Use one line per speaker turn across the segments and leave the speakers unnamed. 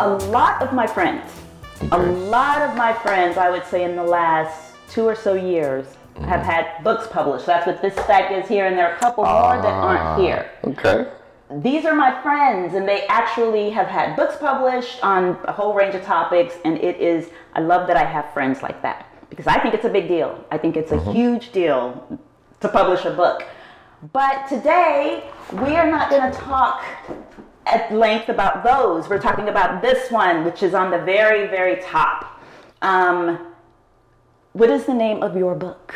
a lot of my friends, I would say in the last 2 or so years, have had books published. That's what this stack is here, and there are a couple more that aren't here.
Okay.
These are my friends, and they actually have had books published on a whole range of topics, and I love that I have friends like that, because I think it's a big deal. I think it's a huge deal to publish a book. But today, we are not going to talk at length about those. We're talking about this one, which is on the very, very top. What is the name of your book?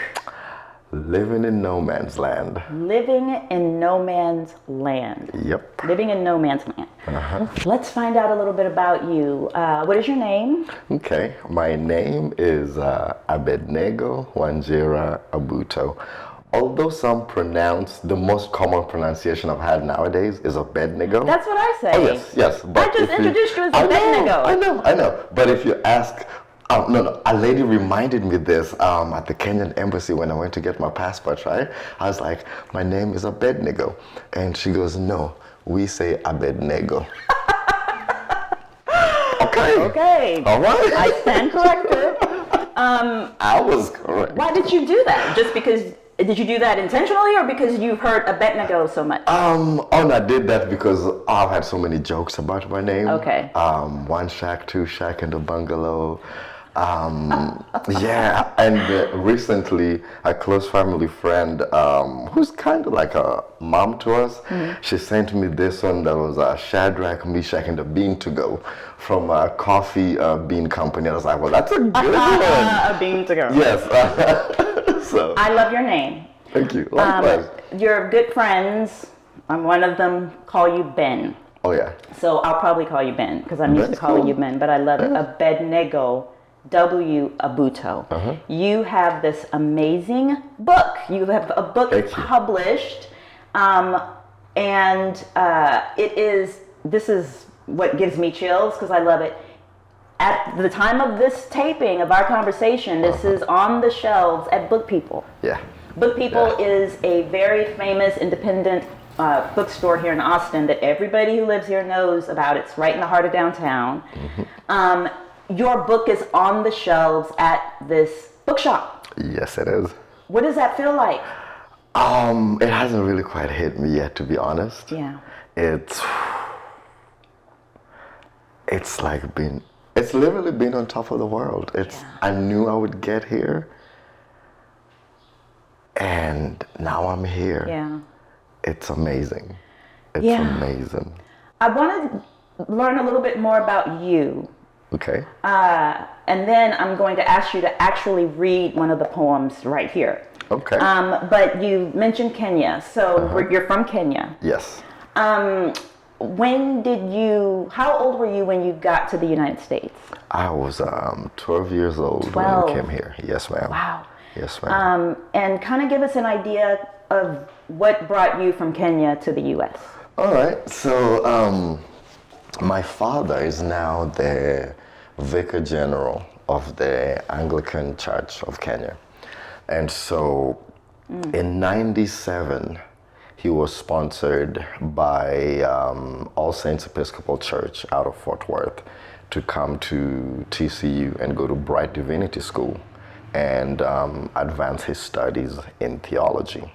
Living in No Man's Land.
Living in No Man's Land.
Yep.
Living in No Man's Land. Let's find out a little bit about you. What is your name?
Okay. My name is Abednego Abuto. Although some pronounce, the most common pronunciation I've had nowadays is Abednego.
That's what I say.
Oh, yes. But
I just introduced you as Abednego.
I know. But if you ask, no, a lady reminded me this at the Kenyan embassy when I went to get my passport, right? I was like, my name is Abednego. And she goes, no, we say Abednego.
Okay.
All right.
I stand corrected.
I was correct.
Why did you do that? Just because, did you do that intentionally, or because you heard Abednego so much?
No, I did that because I've had so many jokes about my name.
Okay.
One shack, two shack in the bungalow. Yeah, and recently a close family friend who's kind of like a mom to us, she sent me this one that was Shadrach, Meshach, and the Bean to Go from a coffee bean company. I was like, well, that's a good one.
A bean to go.
Yes. So
I love your name.
Thank you. Likewise.
You're good friends. One of them call you Ben.
Oh yeah.
So I'll probably call you Ben because I'm used to calling you Ben, but I love it. Abednego W. Abuto. You have this amazing book. You have a book published, and this is what gives me chills because I love it. At the time of this taping of our conversation, this is on the shelves at Book People.
Yeah.
Book People is a very famous independent bookstore here in Austin that everybody who lives here knows about. It's right in the heart of downtown. Your book is on the shelves at this bookshop.
Yes, it is.
What does that feel like?
It hasn't really quite hit me yet, to be honest.
Yeah.
It's literally been on top of the world. I knew I would get here, and now I'm here.
Yeah.
It's amazing. It's amazing.
I want to learn a little bit more about you.
Okay.
And then I'm going to ask you to actually read one of the poems right here.
Okay.
But you mentioned Kenya, so you're from Kenya.
Yes.
How old were you when you got to the United States?
I was 12 years old when I came here. Yes, ma'am.
Wow.
Yes, ma'am.
And kind of give us an idea of what brought you from Kenya to the U.S.
All right. So my father is now the Vicar General of the Anglican Church of Kenya. And so in 97, he was sponsored by All Saints Episcopal Church out of Fort Worth to come to TCU and go to Bright Divinity School and advance his studies in theology.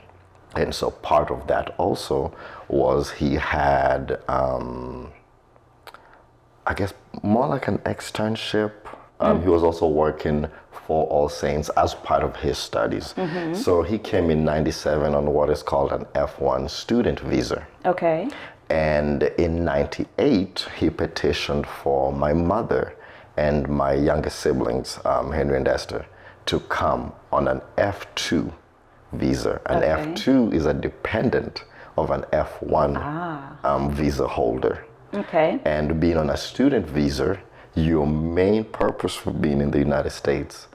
And so part of that also was he had, I guess, more like an externship. He was also working for All Saints as part of his studies. So he came in 97 on what is called an F1 student visa.
Okay.
And in 98, he petitioned for my mother and my younger siblings, Henry and Esther, to come on an F2 visa. An F2 is a dependent of an F1 visa holder.
Okay.
And being on a student visa, your main purpose for being in the United States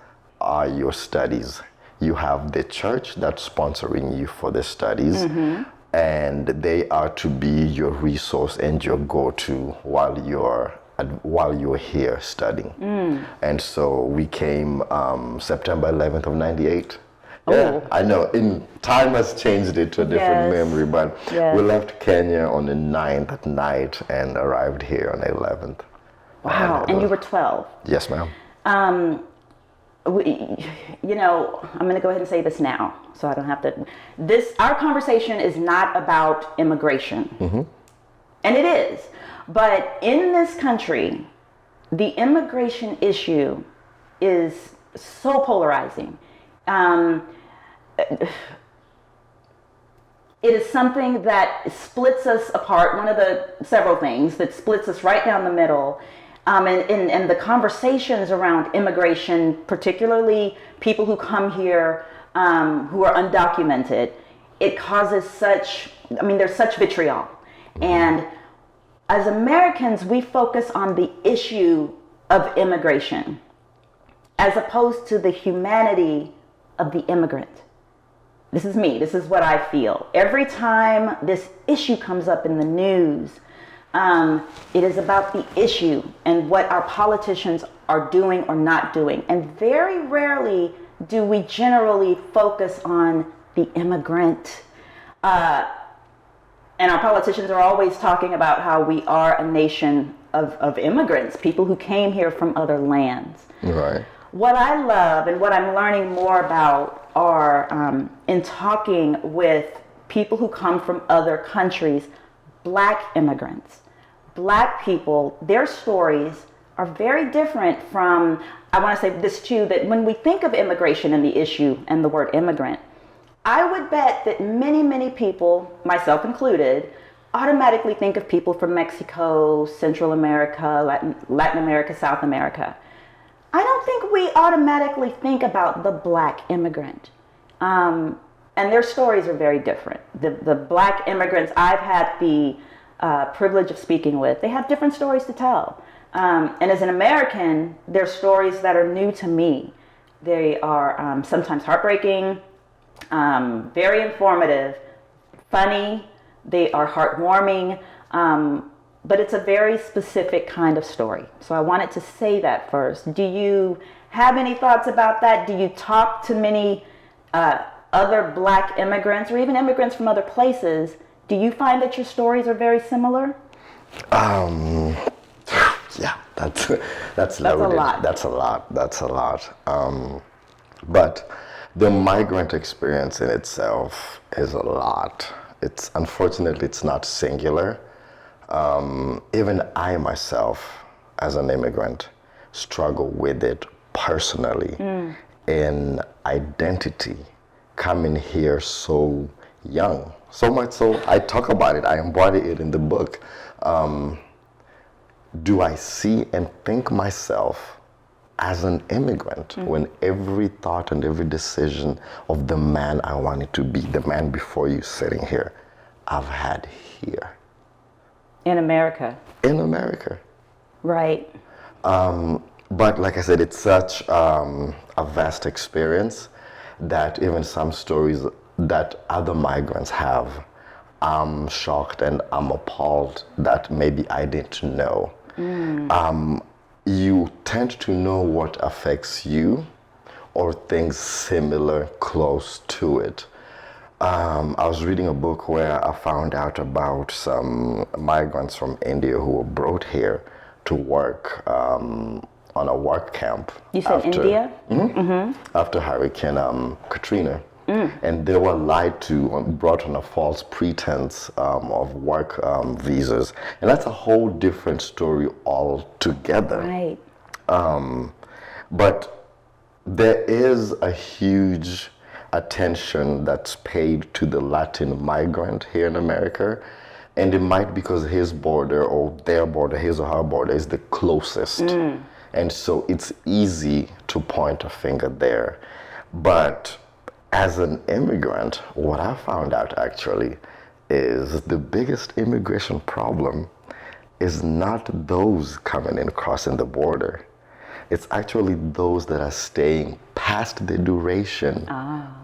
are your studies. You have the church that's sponsoring you for the studies, and they are to be your resource and your go-to while you're here studying. And so we came September 11th of 98. Yeah, I know. Time has changed it to a different memory, but we left Kenya on the 9th at night and arrived here on the 11th.
Wow. And you were 12.
Yes, ma'am.
I'm going to go ahead and say this now, so I don't have to. Our conversation is not about immigration, and it is. But in this country, the immigration issue is so polarizing. It is something that splits us apart. One of the several things that splits us right down the middle. And the conversations around immigration, particularly people who come here who are undocumented, it causes there's such vitriol. And as Americans, we focus on the issue of immigration as opposed to the humanity of the immigrant. This is me. This is what I feel. Every time this issue comes up in the news, it is about the issue and what our politicians are doing or not doing. And very rarely do we generally focus on the immigrant. And our politicians are always talking about how we are a nation of immigrants, people who came here from other lands.
Right.
What I love and what I'm learning more about are in talking with people who come from other countries, Black immigrants. Black people, their stories are very different from, I want to say this too, that when we think of immigration and the issue and the word immigrant, I would bet that many, many people, myself included, automatically think of people from Mexico, Central America, Latin America, South America. I don't think we automatically think about the Black immigrant. And their stories are very different. The Black immigrants I've had the privilege of speaking with, they have different stories to tell. And as an American, they're stories that are new to me. They are sometimes heartbreaking, very informative, funny, they are heartwarming, but it's a very specific kind of story. So I wanted to say that first. Do you have any thoughts about that? Do you talk to many other Black immigrants or even immigrants from other places? Do you find that your stories are very similar?
Yeah, that's loaded.
That's a lot.
That's a lot. But the migrant experience in itself is a lot. Unfortunately, it's not singular. Even I myself, as an immigrant, struggle with it personally in identity, coming here so young. So much so, I talk about it, I embody it in the book. Do I see and think myself as an immigrant when every thought and every decision of the man I wanted to be, the man before you sitting here, I've had here.
In America.
In America.
Right.
But like I said, it's such a vast experience that even some stories that other migrants have, I'm shocked and I'm appalled that maybe I didn't know. You tend to know what affects you or things similar, close to it. I was reading a book where I found out about some migrants from India who were brought here to work on a work camp.
You said India?
After Hurricane Katrina. And they were lied to, brought on a false pretense of work visas. And that's a whole different story altogether.
Right.
But there is a huge attention that's paid to the Latin migrant here in America. And it might be because his border or their border, his or her border, is the closest. And so it's easy to point a finger there. But as an immigrant, what I found out actually is the biggest immigration problem is not those coming in crossing the border. It's actually those that are staying past the duration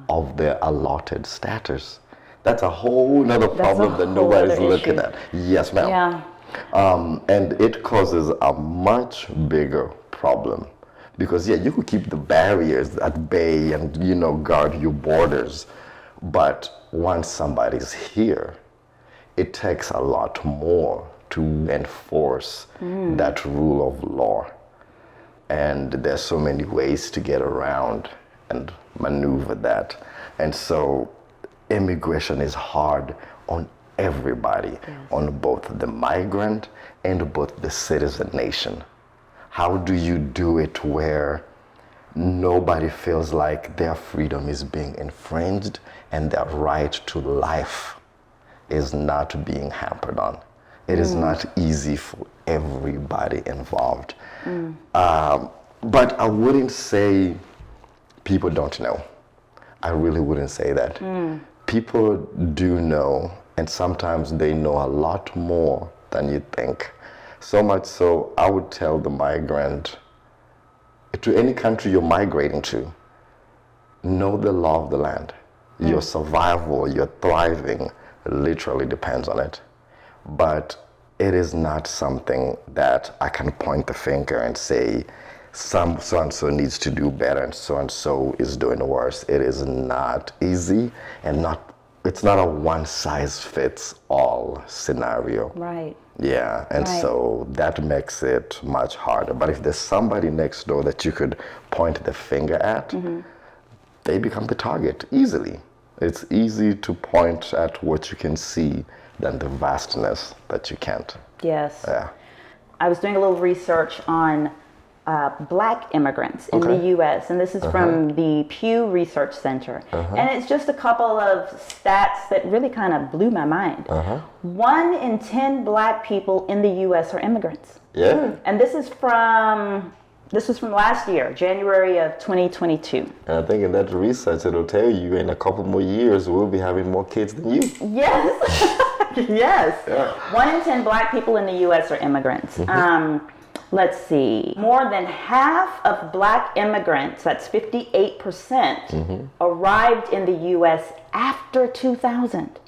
of their allotted status. That's a whole nother problem that nobody's looking at. Yes, ma'am.
Yeah.
And it causes a much bigger problem. Because you could keep the barriers at bay and, guard your borders. But once somebody's here, it takes a lot more to enforce that rule of law. And there's so many ways to get around and maneuver that. And so immigration is hard on everybody, on both the migrant and both the citizen nation. How do you do it where nobody feels like their freedom is being infringed and their right to life is not being hampered on? It is not easy for everybody involved. But I wouldn't say people don't know. I really wouldn't say that. People do know, and sometimes they know a lot more than you think. So much so, I would tell the migrant, to any country you're migrating to, know the law of the land. Your survival, your thriving literally depends on it. But it is not something that I can point the finger and say, so-and-so needs to do better and so-and-so is doing worse. It is not easy, and it's not a one-size-fits-all scenario.
Right.
Yeah, and so that makes it much harder. But if there's somebody next door that you could point the finger at, they become the target easily. It's easy to point at what you can see than the vastness that you can't.
Yes.
Yeah.
I was doing a little research on Black immigrants in the U.S., and this is from the Pew Research Center. And it's just a couple of stats that really kind of blew my mind. 1 in 10 Black people in the U.S. are immigrants.
Yeah.
And this was from last year, January of 2022.
And I think in that research, it'll tell you in a couple more years, we'll be having more kids than you.
Yes. Yes.
Yeah.
1 in 10 Black people in the U.S. are immigrants. Let's see. More than half of Black immigrants, that's 58%, arrived in the U.S. after 2000.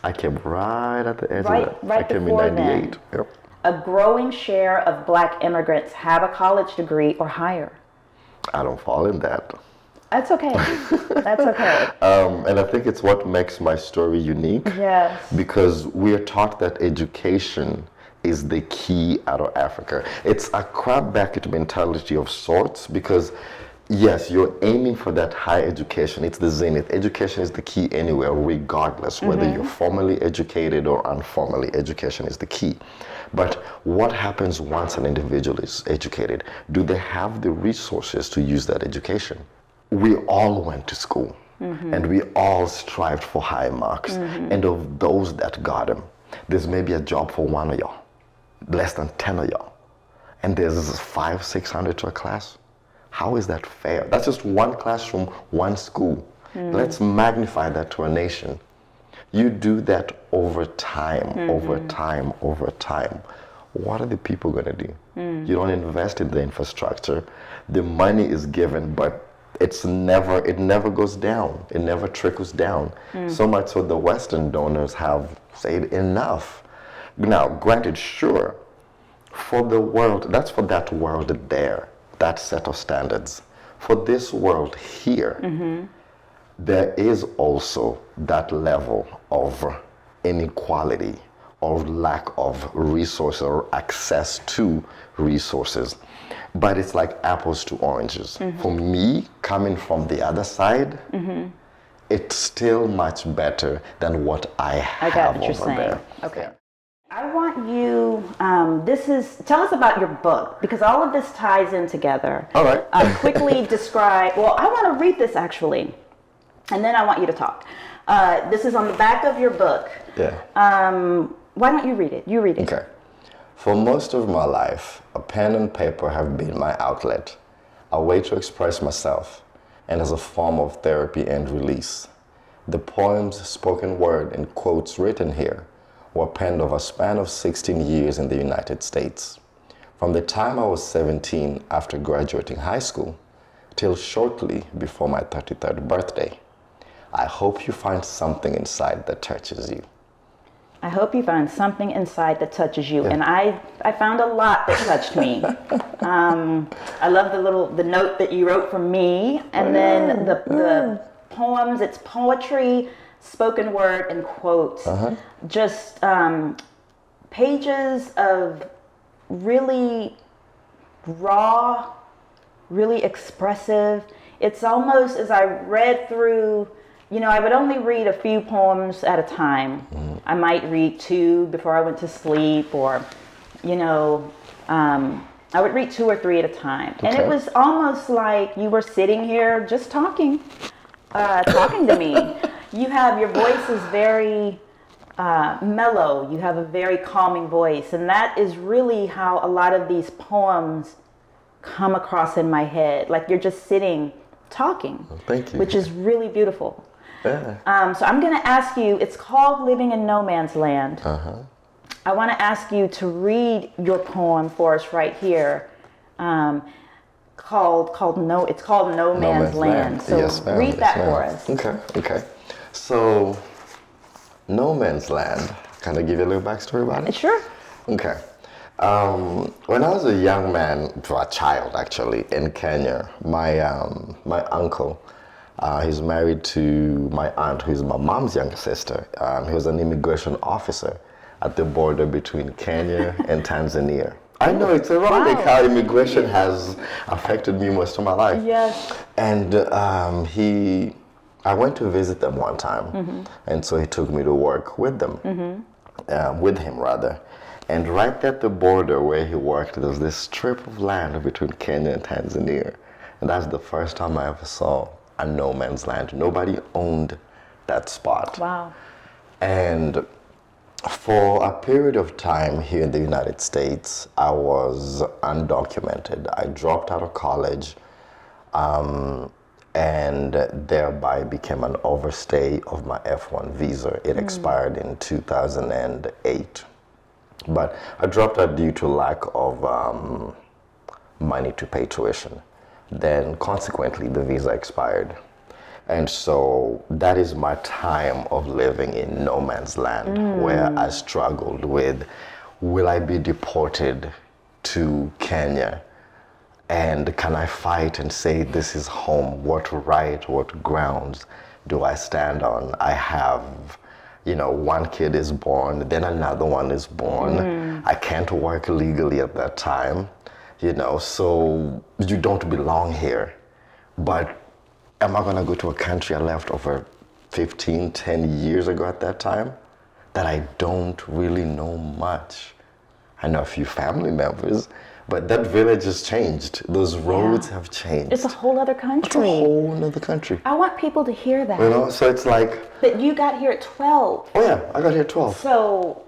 I came right at the edge
Right-
of that.
right
I came in
before
98.
then.
Yep.
A growing share of Black immigrants have a college degree or higher.
I don't fall in that.
That's okay. That's okay.
And I think it's what makes my story unique.
Yes.
Because we are taught that education is the key out of Africa. It's a crab bucket mentality of sorts, because yes, you're aiming for that high education. It's the zenith. Education is the key anywhere, regardless whether you're formally educated or informally. Education is the key. But what happens once an individual is educated? Do they have the resources to use that education? We all went to school, and we all strived for high marks. And of those that got them, there's maybe a job for 1 of y'all, less than 10 of y'all. And there's 500-600 to a class. How is that fair? That's just one classroom, one school. Let's magnify that to a nation. You do that over time, over time, over time. What are the people going to do? You don't invest in the infrastructure. The money is given, but it never goes down. It never trickles down. So much so the Western donors have said enough. Now, granted, sure, for the world, that's for that world there, that set of standards. For this world here, there is also that level of inequality or lack of resources or access to resources. But it's like apples to oranges. For me, coming from the other side, it's still much better than what I have over there.
Okay. I want you, tell us about your book, because all of this ties in together.
All right.
Quickly describe, well, I want to read this actually, and then I want you to talk. This is on the back of your book.
Yeah.
Why don't you read it? You read it.
Okay. For most of my life, a pen and paper have been my outlet, a way to express myself, and as a form of therapy and release. The poems, spoken word, and quotes written here were penned over a span of 16 years in the United States. From the time I was 17 after graduating high school till shortly before my 33rd birthday. I hope you find something inside that touches you.
I hope you find something inside that touches you. Yeah. And I found a lot that touched me. I love the note that you wrote for me, and then the poems. It's poetry, spoken word, and quotes. Just pages of really raw, really expressive. It's almost as I read through, I would only read a few poems at a time. I might read 2 before I went to sleep, or, I would read 2 or 3 at a time. And it was almost like you were sitting here just talking to me. Your voice is very mellow. You have a very calming voice. And that is really how a lot of these poems come across in my head. Like you're just sitting talking.
Well, thank you.
Which is really beautiful.
Yeah.
So I'm going to ask you, it's called Living in No Man's Land. I want to ask you to read your poem for us right here. Called No Man's Land. So
yes, ma'am.
read that for us.
Okay. So, No Man's Land. Can I give you a little backstory about it?
Sure.
Okay. When I was a young man, a child actually, in Kenya, my uncle, he's married to my aunt, who's my mom's younger sister. He was an immigration officer at the border between Kenya and Tanzania. I know, it's ironic how immigration has affected me most of my life.
Yes.
And I went to visit them one time, and so he took me to work with them, with him rather. And right at the border where he worked, there was this strip of land between Kenya and Tanzania. And that's the first time I ever saw a no man's land. Nobody owned that spot.
Wow.
And for a period of time here in the United States, I was undocumented. I dropped out of college and thereby became an overstay of my F1 visa. It expired in 2008. But I dropped out due to lack of money to pay tuition. Then consequently, the visa expired. And so that is my time of living in no man's land, where I struggled with, will I be deported to Kenya? And can I fight and say this is home? What right, what grounds do I stand on? I have, one kid is born, then another one is born. I can't work legally at that time, so you don't belong here. But am I gonna go to a country I left over 10 years ago at that time that I don't really know much? I know a few family members, but that village has changed. Those roads have changed.
It's a whole other country.
It's a whole other country.
I want people to hear that.
So it's like...
But you got here at 12.
Oh yeah, I got here at 12.
So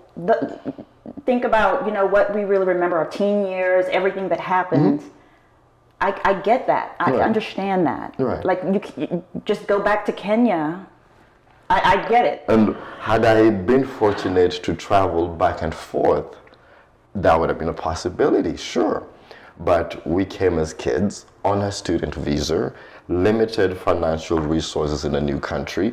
think about, what we really remember, our teen years, everything that happened. I get that. I understand that.
Right.
Like you just go back to Kenya. I get it.
And had I been fortunate to travel back and forth, that would have been a possibility, sure. But we came as kids on a student visa, limited financial resources in a new country.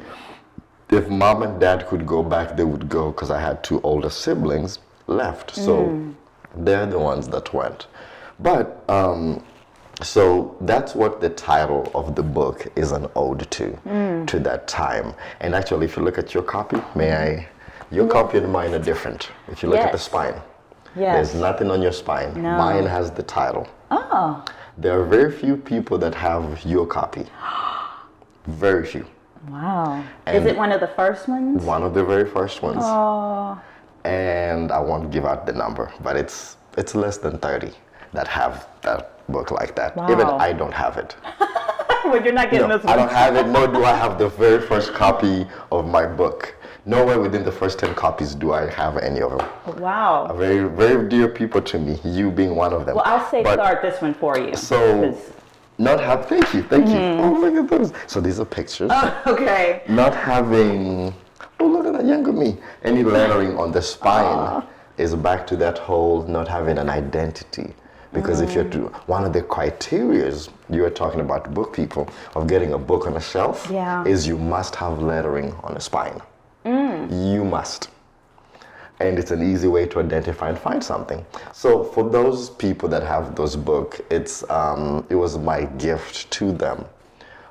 If mom and dad could go back, they would go, because I had 2 older siblings left. So they're the ones that went. But so that's what the title of the book is an ode to that time. And actually, if you look at your copy, your copy and mine are different. If you look at the spine, there's nothing on your spine.
No.
Mine has the title.
Oh.
There are very few people that have your copy. Very few.
Wow.
And
is it one of the first ones?
One of the very first ones.
Oh.
And I won't give out the number, but it's less than 30 that have that book like that.
Wow.
Even I don't have it.
Well, you're not getting this one.
I don't have it, nor do I have the very first copy of my book. Nowhere within the first 10 copies do I have any of them.
Wow.
Very, very dear people to me, you being one of them.
Well, I'll safeguard this one for you.
So, thank you. Oh, look at those. So these are pictures.
Oh, okay.
Not having, look at that younger me. Any lettering on the spine is back to that whole not having an identity. Because if you're one of the criterias you were talking about book people of getting a book on a shelf is you must have lettering on the spine. You must. And it's an easy way to identify and find something. So for those people that have those books, it was my gift to them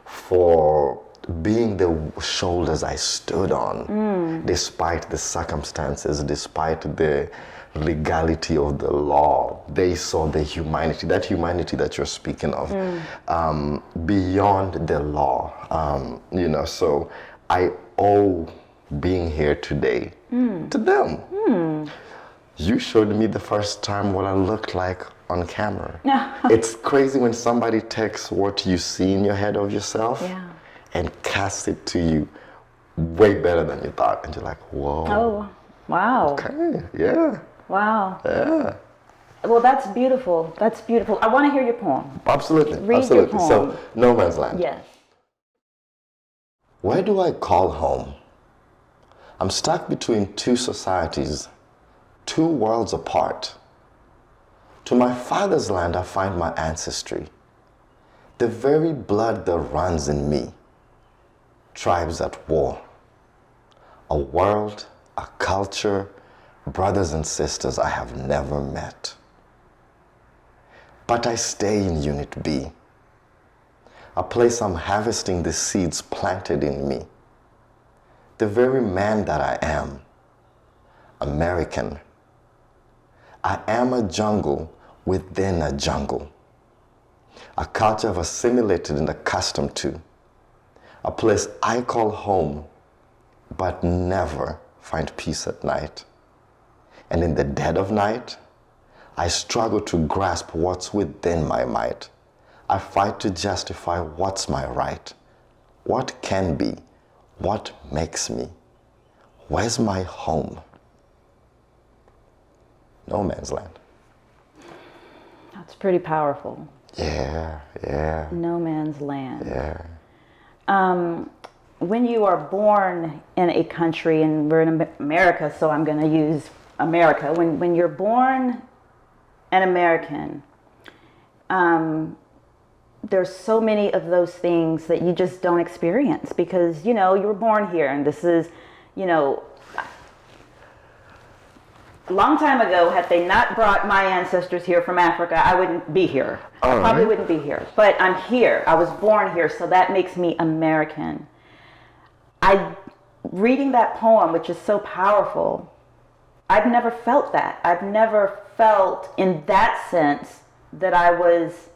for being the shoulders I stood on, despite the circumstances, despite the legality of the law. They saw the humanity, that humanity that you're speaking of, beyond the law. So I owe being here today to them. You showed me the first time what I looked like on camera. It's crazy when somebody takes what you see in your head of yourself and casts it to you way better than you thought. And you're like, whoa.
Oh, wow.
Okay, yeah.
Wow.
Yeah.
Well, that's beautiful. That's beautiful. I want to hear your poem.
Absolutely.
Read
Absolutely.
your poem.
So, No Man's Land.
Yes.
Where do I call home? I'm stuck between two societies, two worlds apart. To my father's land, I find my ancestry, the very blood that runs in me. Tribes at war, a world, a culture, brothers and sisters I have never met. But I stay in Unit B, a place I'm harvesting the seeds planted in me. The very man that I am, American. I am a jungle within a jungle, a culture I've assimilated and accustomed to, a place I call home, but never find peace at night. And in the dead of night, I struggle to grasp what's within my might. I fight to justify what's my right, what can be, what makes me. Where's my home? No Man's Land.
That's pretty powerful.
Yeah, yeah.
No Man's Land.
Yeah.
When you are born in a country, and we're in America, so I'm going to use America. When you're born an American, there's so many of those things that you just don't experience because, you were born here, and this is, a long time ago, had they not brought my ancestors here from Africa, I wouldn't be here. I probably wouldn't be here. But I'm here. I was born here, so that makes me American. Reading that poem, which is so powerful, I've never felt that. I've never felt in that sense that I was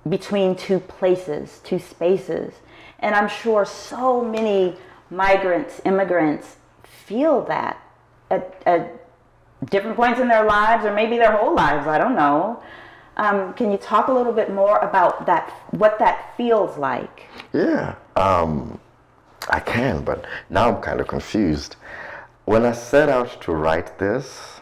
between two places, two spaces. And I'm sure so many migrants, immigrants feel that at different points in their lives, or maybe their whole lives, I don't know. Can you talk a little bit more about that, what that feels like?
Yeah, I can, but now I'm kind of confused. When I set out to write this,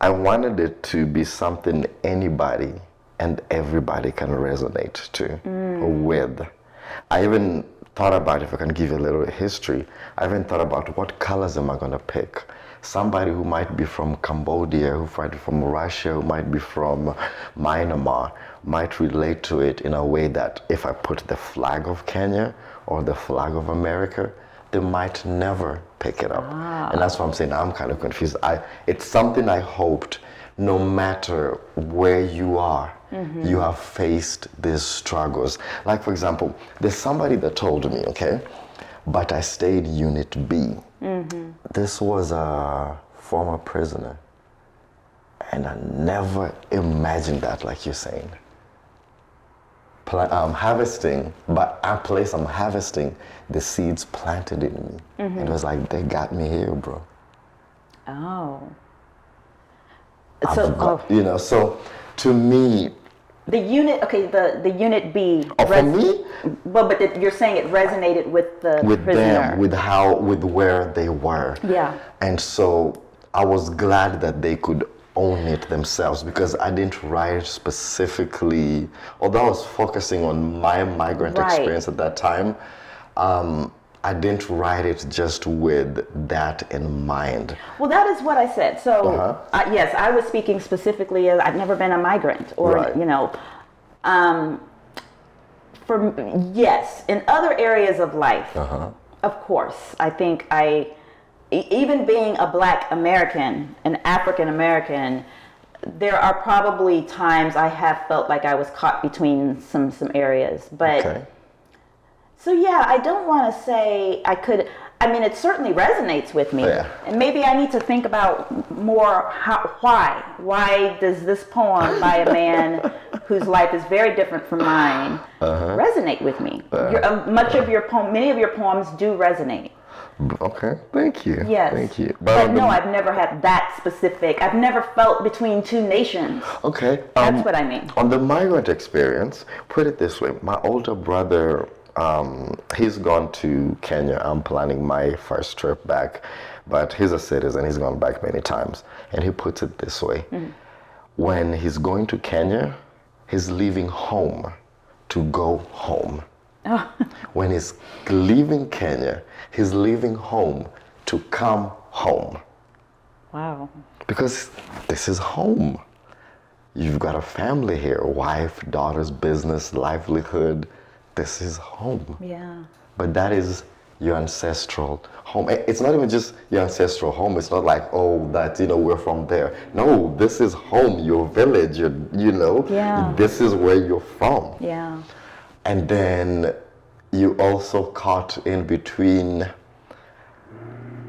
I wanted it to be something anybody and everybody can resonate to with. I even thought about, if I can give you a little history, I even thought about what colors am I going to pick. Somebody who might be from Cambodia, who might be from Russia, who might be from Myanmar, might relate to it in a way that if I put the flag of Kenya or the flag of America, they might never pick it up. And that's what I'm saying. I'm kind of confused. It's something I hoped, no matter where you are, you have faced these struggles. Like, for example, there's somebody that told me, okay, but I stayed Unit B. This was a former prisoner. And I never imagined that, like you're saying. Harvesting, but a place I'm harvesting the seeds planted in me. And it was like, they got me here, bro.
Oh.
So to me,
the unit, okay, the Unit B.
For me?
Well, but you're saying it resonated with the prisoner.
Them, with where they were.
Yeah.
And so I was glad that they could own it themselves, because I didn't write specifically, although I was focusing on my migrant experience at that time, I didn't write it just with that in mind.
Well, that is what I said. So, yes, I was speaking specifically as I've never been a migrant, or, yes, in other areas of life, of course, I think even being a Black American, an African American, there are probably times I have felt like I was caught between some areas, but So yeah, I don't want to say I could. I mean, it certainly resonates with me,
Yeah.
and maybe I need to think about more why. Why does this poem by a man whose life is very different from mine resonate with me? Many of your poems do resonate.
Okay, thank you.
Yes.
Thank you.
But no, I've never had that specific. I've never felt between two nations.
Okay.
That's what I mean.
On the migrant experience, put it this way. My older brother, he's gone to Kenya. I'm planning my first trip back, but he's a citizen. He's gone back many times. And he puts it this way. When he's going to Kenya, he's leaving home to go home. When he's leaving Kenya, he's leaving home to come home.
Wow.
Because this is home. You've got a family here, wife, daughters, business, livelihood. This is home.
Yeah.
But that is your ancestral home. It's not even just your ancestral home. It's not like, oh, that, we're from there. No, this is home, your village,
Yeah.
this is where you're from.
Yeah.
And then you also caught in between,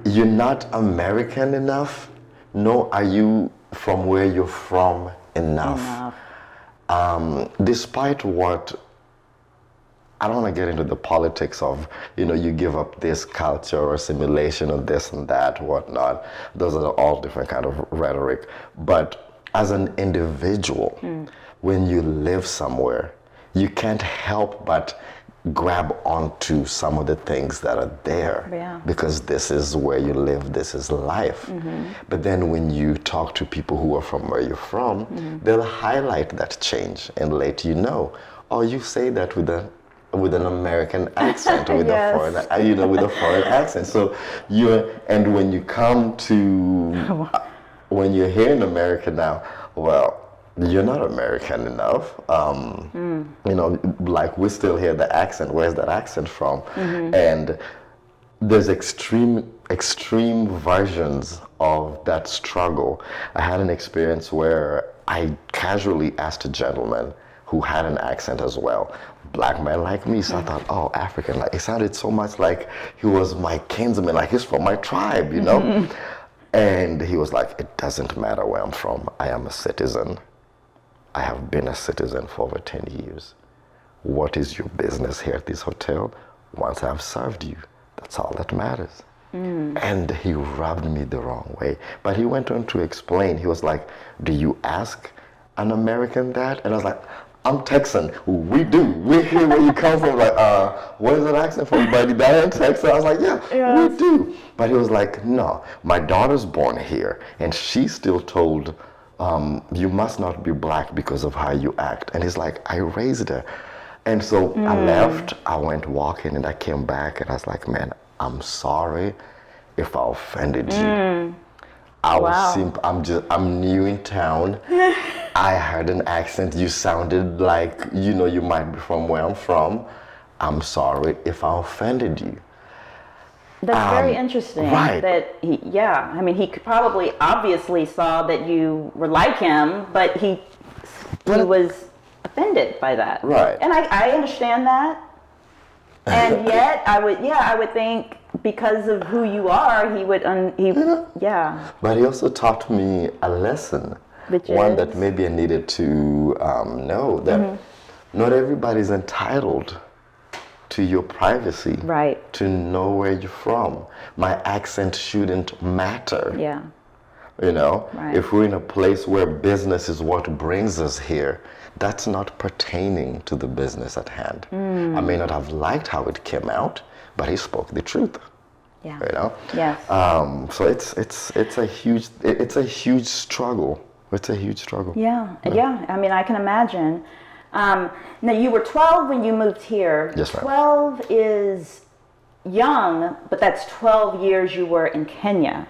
you're not American enough, nor are you from where you're from enough. Despite what, I don't want to get into the politics of, you give up this culture or assimilation or this and that, whatnot. Those are all different kind of rhetoric. But as an individual, when you live somewhere, you can't help but grab onto some of the things that are there.
Yeah.
Because this is where you live, this is life. But then when you talk to people who are from where you're from, they'll highlight that change and let you know, oh, you say that with an American accent or with
Yes.
a foreign, with a foreign accent. So and when you come to, when you're here in America now, well, you're not American enough. Like we still hear the accent. Where's that accent from? And there's extreme versions of that struggle. I had an experience where I casually asked a gentleman who had an accent as well, black man like me. So I thought, oh, African. Like it sounded so much like he was my kinsman, like he's from my tribe, And he was like, it doesn't matter where I'm from. I am a citizen. I have been a citizen for over 10 years. What is your business here at this hotel? Once I've served you, that's all that matters. And he rubbed me the wrong way. But he went on to explain. He was like, do you ask an American that? And I was like, I'm Texan. We do. We hear where you come from. Like, where's that accent from, buddy? That in Texas? I was like, yeah, we do. But he was like, no, my daughter's born here. And she's still told, you must not be black because of how you act. And he's like, I raised her. And so I left, I went walking, and I came back, and I was like, man, I'm sorry if I offended you. I'm new in town. I heard an accent. You sounded like, you might be from where I'm from. I'm sorry if I offended you.
That's very interesting.
Right.
That he probably obviously saw that you were like him, but he was offended by that.
Right.
And I understand that. And yet I would think because of who you are, he would
But he also taught me a lesson. One that maybe I needed to know that not everybody's entitled to your privacy,
right?
To know where you're from. My accent shouldn't matter.
Yeah.
Right. If we're in a place where business is what brings us here, that's not pertaining to the business at hand. I may not have liked how it came out, but he spoke the truth.
Yeah. Yes.
So it's a huge struggle. It's a huge struggle.
Yeah. I mean, I can imagine. Now, you were 12 when you moved here.
Yes, ma'am.
12 is young, but that's 12 years you were in Kenya.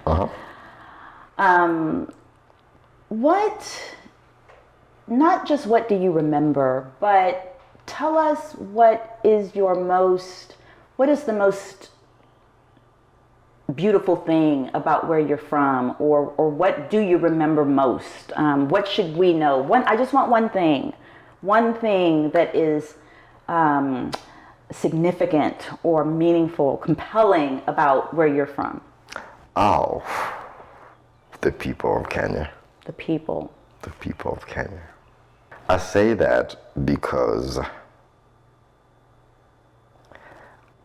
Not just what do you remember, but tell us what is the most beautiful thing about where you're from, or what do you remember most? What should we know? I just want one thing that is significant or meaningful, compelling about where you're from?
Oh, the people of Kenya.
The people.
The people of Kenya. I say that because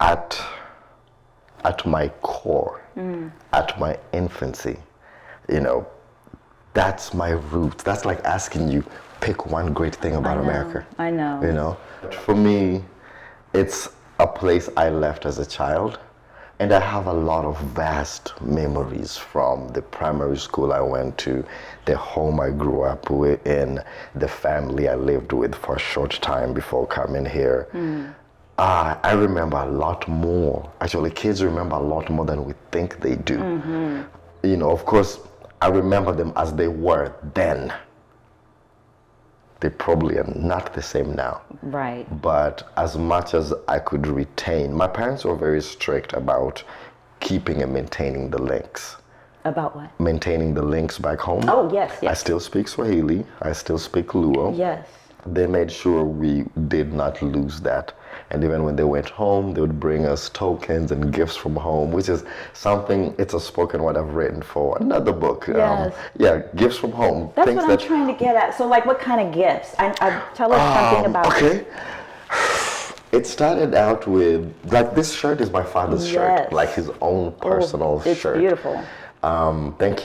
at my core, at my infancy, you know, that's my roots. That's like asking you, pick one great thing about America.
I know.
You know, for me, it's a place I left as a child, and I have a lot of vast memories from the primary school I went to, the home I grew up in, the family I lived with for a short time before coming here. I remember a lot more. Actually, kids remember a lot more than we think they do. You know, of course, I remember them as they were then. They probably are not the same now.
Right.
But as much as I could retain, my parents were very strict about keeping and maintaining the links.
About what?
Maintaining the links back home.
Oh, yes,
I
yes.
still speak Swahili. I still speak Luo.
Yes.
They made sure we did not lose that. And even when they went home, they would bring us tokens and gifts from home, which is something, it's a spoken word I've written for another book.
Yes.
Yeah, gifts from home.
That's what I'm trying to get at. So like what kind of gifts? Tell us something about
okay. It started out with, like, this shirt is my father's shirt, like his own personal
it's
shirt.
It's beautiful.
Thank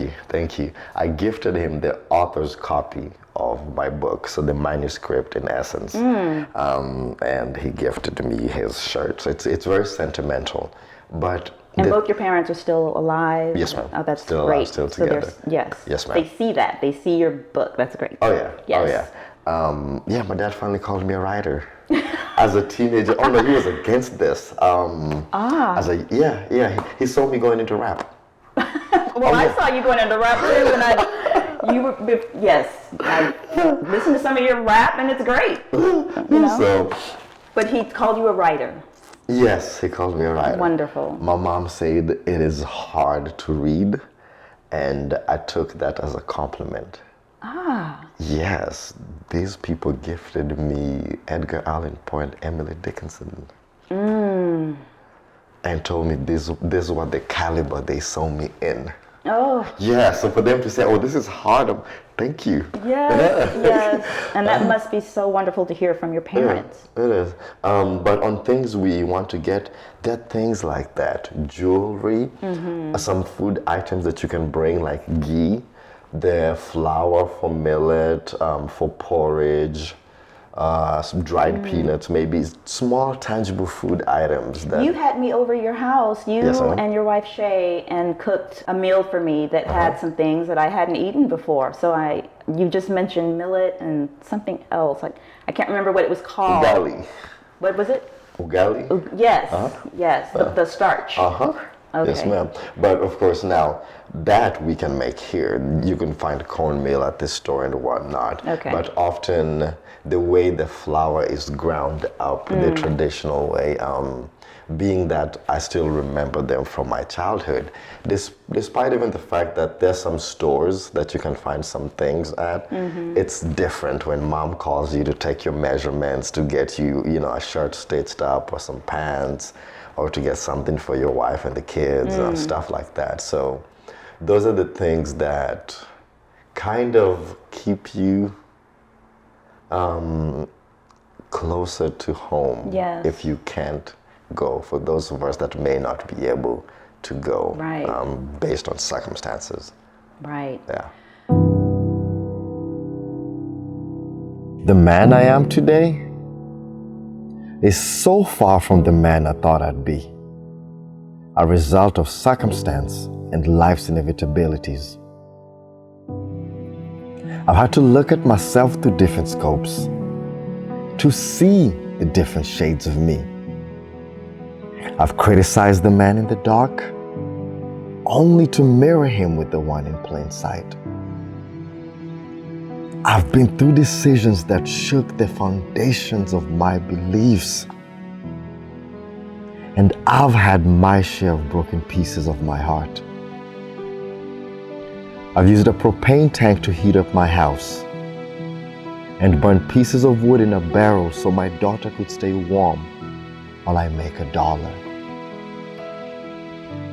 you. I gifted him the author's copy of my book, so the manuscript in essence, and he gifted me his shirt. So it's very sentimental, but
and both your parents are still alive?
Yes, ma'am.
Oh, that's
still
great.
alive, still together.
Yes.
Yes, ma'am.
They see that. They see your book. That's great.
Oh yeah.
Yes.
Oh yeah. Yeah, my dad finally called me a writer. As a teenager, oh no, he was against this. He saw me going into rap.
Well, I saw you going into rap too, and I listened to some of your rap, and it's great. You know?
So,
but he called you a writer.
Yes, he called me a writer.
Wonderful.
My mom said it is hard to read, and I took that as a compliment. Yes, these people gifted me Edgar Allan Poe and Emily Dickinson. And told me this was the caliber they saw me in.
Oh.
Yeah, so for them to say, oh, this is hard, thank you.
Yes. And that must be so wonderful to hear from your parents.
Yeah, it is. But on things we want to get, there are things like that. Jewelry, some food items that you can bring, like ghee, the flour for millet, for porridge, some dried peanuts, maybe small tangible food items that
you had me over your house, and your wife Shay, and cooked a meal for me that had some things that I hadn't eaten before. So you just mentioned millet and something else. Like I can't remember what it was called.
Ugali.
What was it?
Ugali?
Yes. Yes. The starch. Okay.
Yes, ma'am. But of course now that we can make here, you can find cornmeal at the store and whatnot.
Okay.
But often the way the flour is ground up, the traditional way, being that I still remember them from my childhood, despite even the fact that there's some stores that you can find some things at, it's different when mom calls you to take your measurements to get you, a shirt stitched up or some pants, or to get something for your wife and the kids, stuff like that. So those are the things that kind of keep you closer to home.
Yes.
If you can't go, for those of us that may not be able to go,
right.
Based on circumstances.
Right.
Yeah. The man I am today is so far from the man I thought I'd be, a result of circumstance and life's inevitabilities. I've had to look at myself through different scopes to see the different shades of me. I've criticized the man in the dark only to mirror him with the one in plain sight. I've been through decisions that shook the foundations of my beliefs. And I've had my share of broken pieces of my heart. I've used a propane tank to heat up my house and burned pieces of wood in a barrel so my daughter could stay warm all I make $1.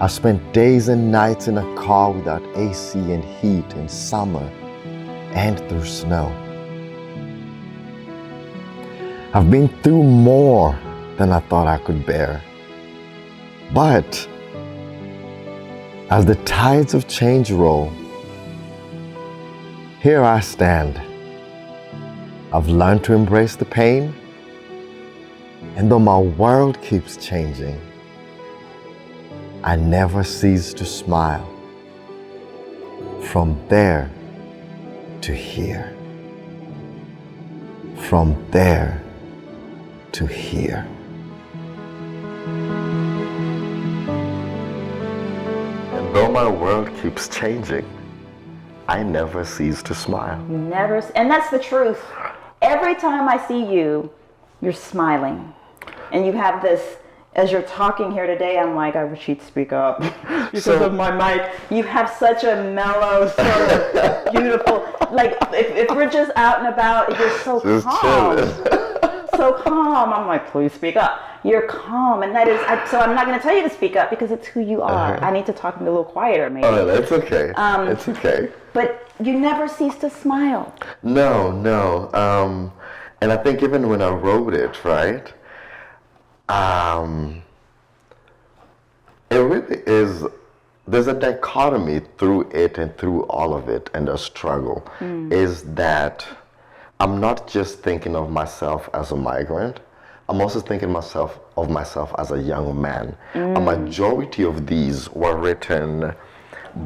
I've spent days and nights in a car without AC and heat in summer and through snow. I've been through more than I thought I could bear. But as the tides of change roll, here I stand. I've learned to embrace the pain, and though my world keeps changing, I never cease to smile. From there to here. From there to here. And though my world keeps changing, I never cease to smile.
Never, and that's the truth. Every time I see you, you're smiling. And you have this, as you're talking here today, I'm like, I wish he'd speak up because of my mic. You have such a mellow, sort of beautiful, like if we're just out and about, you're so
just
calm.
Chilling.
So calm. I'm like, please speak up. You're calm. And that is, so I'm not going to tell you to speak up because it's who you are. I need to talk a little quieter maybe.
Oh, that's okay. It's okay.
But you never cease to smile.
No. And I think even when I wrote it, right, it really is, there's a dichotomy through it and through all of it, and the struggle is that I'm not just thinking of myself as a migrant, I'm also thinking of myself as a young man. A majority of these were written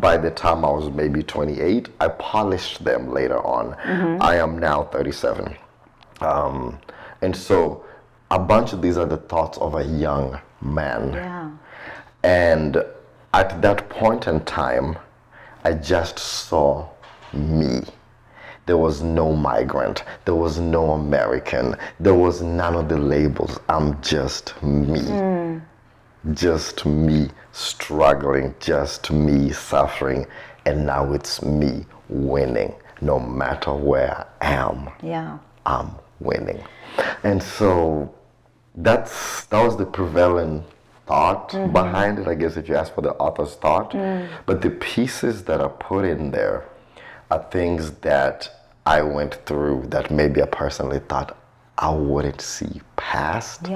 by the time I was maybe 28. I polished them later on. I am now 37. And so a bunch of these are the thoughts of a young man.
Yeah.
And at that point in time, I just saw me. There was no migrant. There was no American. There was none of the labels. I'm just me. Just me struggling, just me suffering. And now it's me winning. No matter where I am, I'm winning. And so that was the prevalent thought behind it, I guess, if you ask for the author's thought. But the pieces that are put in there are things that I went through that maybe I personally thought I wouldn't see past.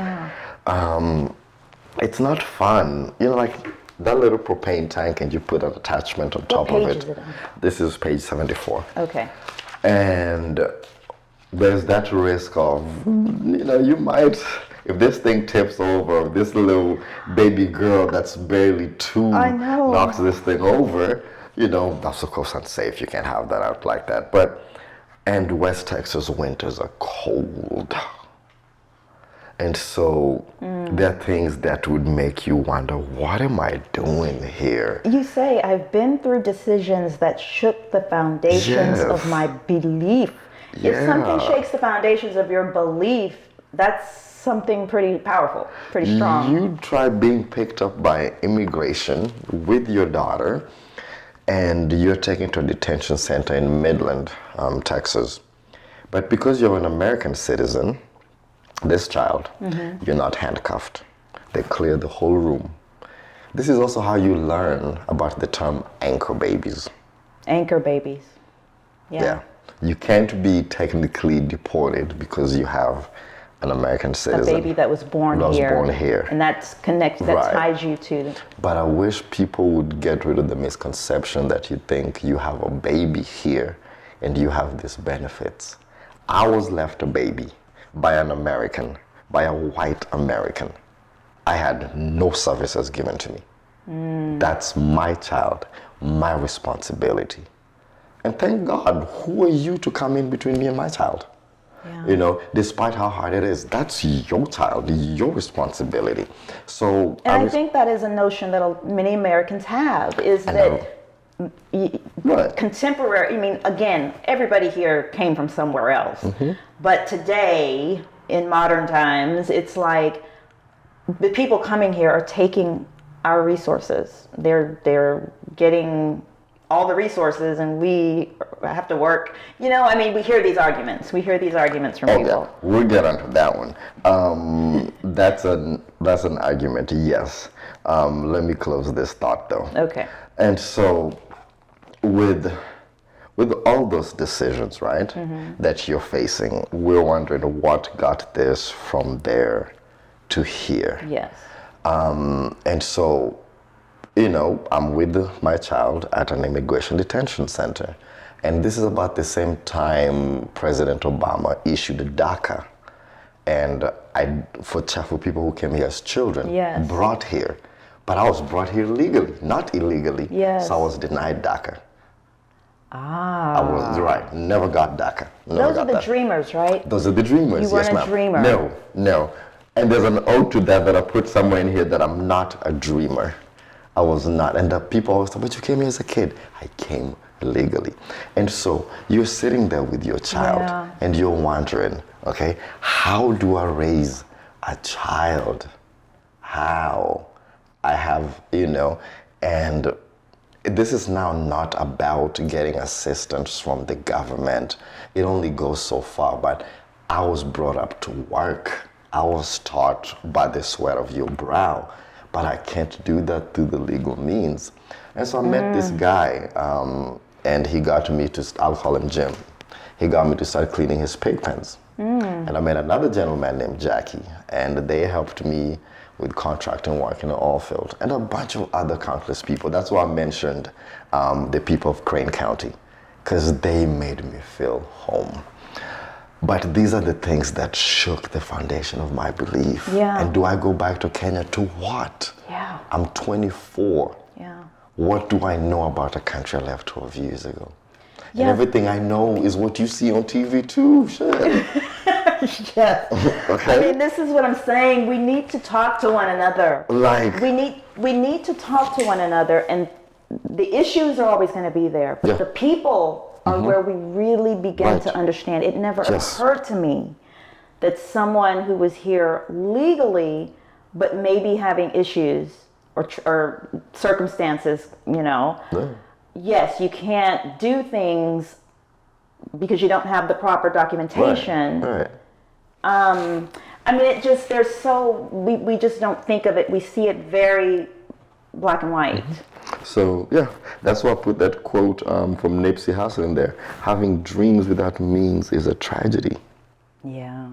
It's not fun. You know, like that little propane tank and you put an attachment on top of it.
Is it on?
This is page 74.
Okay.
And there's that risk of, you know, you might, if this thing tips over, this little baby girl that's barely 2 knocks this thing over, you know, that's of course unsafe. You can't have that out like that. And West Texas winters are cold. And so there are things that would make you wonder, what am I doing here?
You say, I've been through decisions that shook the foundations of my belief. If something shakes the foundations of your belief, that's something pretty powerful, pretty strong.
You try being picked up by immigration with your daughter, and you're taken to a detention center in Midland, Texas. But because you're an American citizen, this child, you're not handcuffed. They clear the whole room. This is also how you learn about the term anchor babies.
Anchor babies.
Yeah. You can't be technically deported because you have an American citizen.
A baby that was born here. And that's connected, that ties you to.
But I wish people would get rid of the misconception that you think you have a baby here and you have these benefits. I was left a baby by an American, by a white American. I had no services given to me. That's my child, my responsibility. And thank God, who are you to come in between me and my child? You know, despite how hard it is, that's your child, your responsibility. So,
and I think that is a notion that many Americans have, is that contemporary, I mean, again, everybody here came from somewhere else. But today, in modern times, it's like the people coming here are taking our resources. They're getting all the resources, and we have to work. You know, I mean, we hear these arguments. We hear these arguments from people.
Yeah. We'll get onto that one. That's That's an argument, yes. Let me close this thought though.
Okay.
And so with all those decisions, right, that you're facing, we're wondering what got this from there to here.
Yes.
And so, I'm with my child at an immigration detention center. And this is about the same time President Obama issued DACA. And for people who came here as children,
Yes.
brought here. But I was brought here legally, not illegally.
Yes.
So I was denied DACA.
Ah.
I was right. Never got DACA. Never
Those are
got
the
that.
dreamers, right?
Those are the dreamers.
You weren't
yes,
a
ma'am.
dreamer.
No. And there's an ode to that I put somewhere in here that I'm not a dreamer. I was not. And the people always say, but you came here as a kid. I came legally. And so you're sitting there with your child
Yeah.
and you're wondering, okay, how do I raise a child? How? I have, and this is now not about getting assistance from the government. It only goes so far, but I was brought up to work. I was taught by the sweat of your brow, but I can't do that through the legal means. And so I met this guy, and he got me to, I'll call him Jim. He got me to start cleaning his pig pens. And I met another gentleman named Jackie, and they helped me with contracting work in the oil field, and a bunch of other countless people. That's why I mentioned the people of Crane County, because they made me feel home. But these are the things that shook the foundation of my belief.
Yeah.
And do I go back to Kenya to what?
Yeah.
I'm 24.
Yeah.
What do I know about a country I left 12 years ago?
Yeah.
And everything I know is what you see on TV too, shit.
Yes.
Okay.
I mean, this is what I'm saying. We need to talk to one another.
Like,
We need to talk to one another, and the issues are always going to be there, but
Yeah.
the people are where we really begin
Right.
to understand. It never
Yes.
occurred to me that someone who was here legally, but maybe having issues or circumstances, yes, you can't do things because you don't have the proper documentation.
Right.
I mean, we just don't think of it. We see it very black and white.
So yeah, that's why I put that quote from Nipsey Hussle in there. Having dreams without means is a tragedy.
Yeah.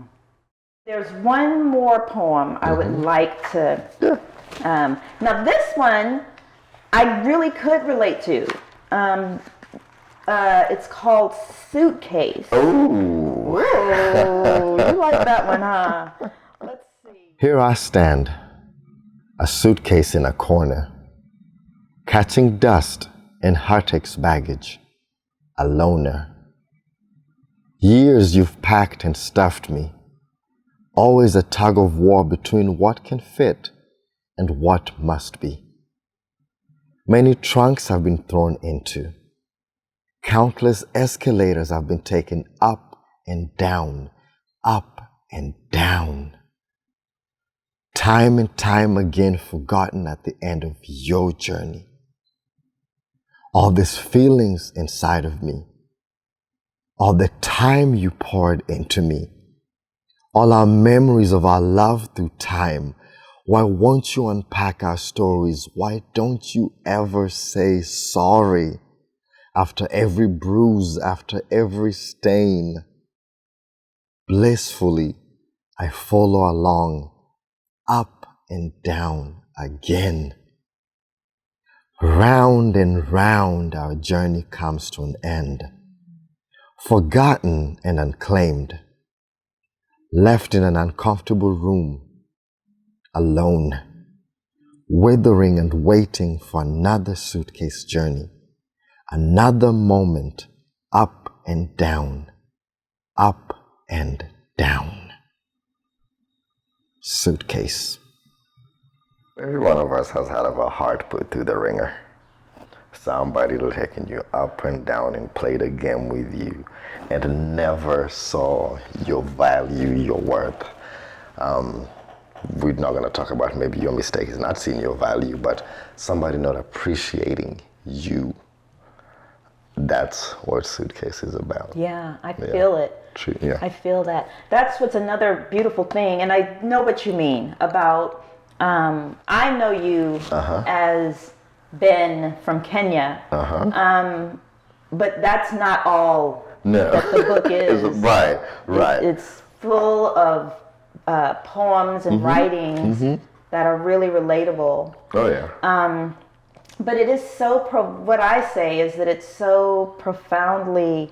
There's one more poem I would like to.
Yeah.
Now this one, I really could relate to. It's called Suitcase.
Oh.
Ooh, you like that one, huh? Let's see.
Here I stand, a suitcase in a corner, catching dust in heartache's baggage, a loner. Years you've packed and stuffed me, always a tug of war between what can fit and what must be. Many trunks have been thrown into, countless escalators have been taken up and down, up and down. Time and time again forgotten at the end of your journey. All these feelings inside of me, all the time you poured into me, all our memories of our love through time. Why won't you unpack our stories? Why don't you ever say sorry? After every bruise, after every stain, blissfully I follow along, up and down again. Round and round our journey comes to an end, forgotten and unclaimed, left in an uncomfortable room, alone, withering and waiting for another suitcase journey, another moment, up and down, up and down. Suitcase. Every one of us has had a heart put through the ringer. Somebody taking you up and down and played a game with you and never saw your value, your worth. We're not going to talk about maybe your mistakes, not seeing your value, but somebody not appreciating you. That's what Suitcase is about.
Yeah, I feel it.
Yeah.
I feel that. That's what's another beautiful thing, and I know what you mean about I know you as Ben from Kenya, but that's not all that the book is.
Right.
It's full of poems and writings that are really relatable.
Oh yeah.
But it is so, what I say is that it's so profoundly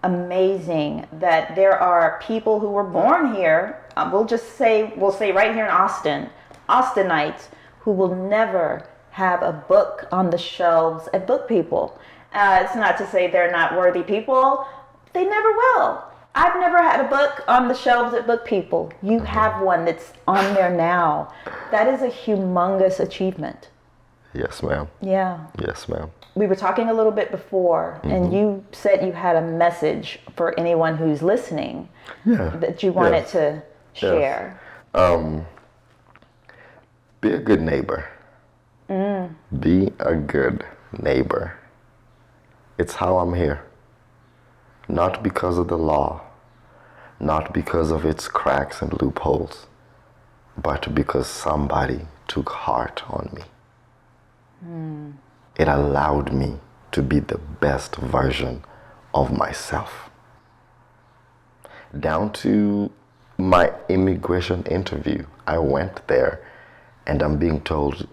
amazing that there are people who were born here, we'll say right here in Austin, Austinites, who will never have a book on the shelves at Book People. It's not to say they're not worthy people, they never will. I've never had a book on the shelves at Book People. You have one that's on there now. That is a humongous achievement.
Yes, ma'am.
Yeah.
Yes, ma'am.
We were talking a little bit before, and you said you had a message for anyone who's listening that you wanted to share.
Be a good neighbor. Be a good neighbor. It's how I'm here. Not because of the law, not because of its cracks and loopholes, but because somebody took heart on me. It allowed me to be the best version of myself. Down to my immigration interview, I went there and I'm being told,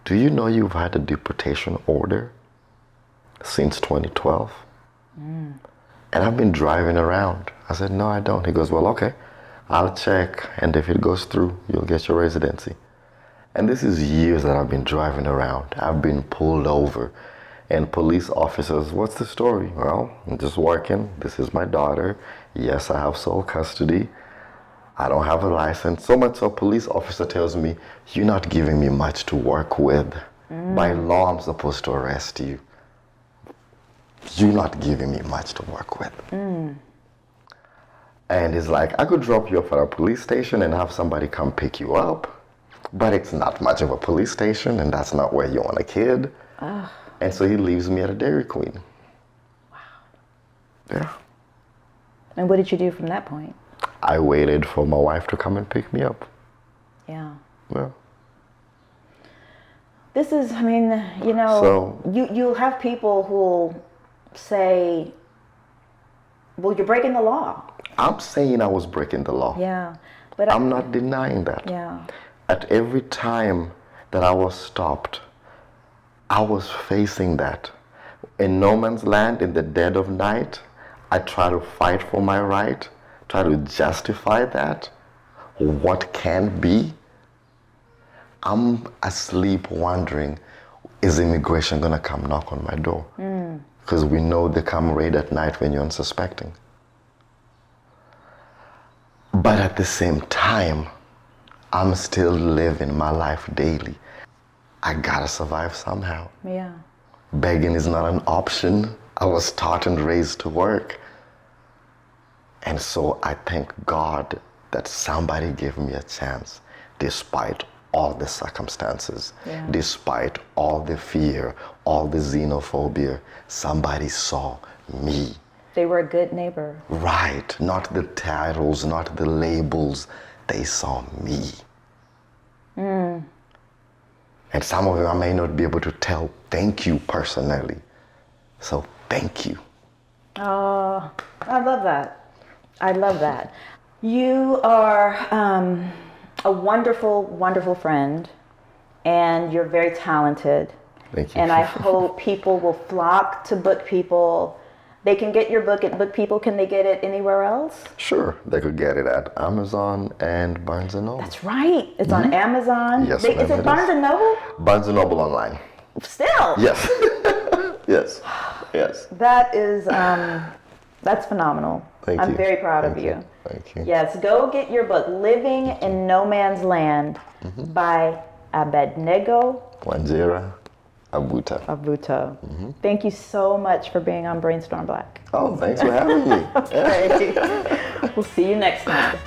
do you know you've had a deportation order since 2012? And I've been driving around. I said, no, I don't. He goes, well, okay, I'll check. And if it goes through, you'll get your residency. And this is years that I've been driving around. I've been pulled over. And police officers, what's the story? Well, I'm just working. This is my daughter. Yes, I have sole custody. I don't have a license. So much so, a police officer tells me, you're not giving me much to work with. By law, I'm supposed to arrest you. You're not giving me much to work with. And it's like, I could drop you off at a police station and have somebody come pick you up. But it's not much of a police station, and that's not where you want a kid. And so he leaves me at a Dairy Queen.
Wow.
Yeah.
And what did you do from that point?
I waited for my wife to come and pick me up.
Yeah.
Yeah.
This is, I mean, you know, you'll have people who'll say, well, you're breaking the law.
I'm saying I was breaking the law.
Yeah. But
I'm not denying that.
Yeah.
At every time that I was stopped, I was facing that. In no man's land, in the dead of night, I try to fight for my right, try to justify that, what can be. I'm asleep wondering, is immigration gonna come knock on my door? Because we know they come raid at night when you're unsuspecting. But at the same time, I'm still living my life daily. I gotta survive somehow.
Yeah.
Begging is not an option. I was taught and raised to work. And so I thank God that somebody gave me a chance, despite all the circumstances, despite all the fear, all the xenophobia. Somebody saw me. They
were a good neighbor.
Right. Not the titles, not the labels. They saw me. And some of them I may not be able to tell thank you personally. So thank you.
Oh, I love that. I love that. You are a wonderful, wonderful friend, and you're very talented.
Thank you.
And I hope people will flock to Book People. They can get your book at Book People. Can they get it anywhere else?
Sure, they could get it at Amazon and Barnes & Noble.
That's right. It's on Amazon.
Yes,
is it Barnes & Noble?
Barnes & Noble online.
Still?
Yes. Yes. Yes.
That is, that's phenomenal.
Thank you.
I'm very proud of you.
Thank you.
Yes, go get your book, Living in No Man's Land by Abednego Abuto. Thank you so much for being on Brainstorm Black.
Oh, thanks for having me.
Okay. We'll see you next time.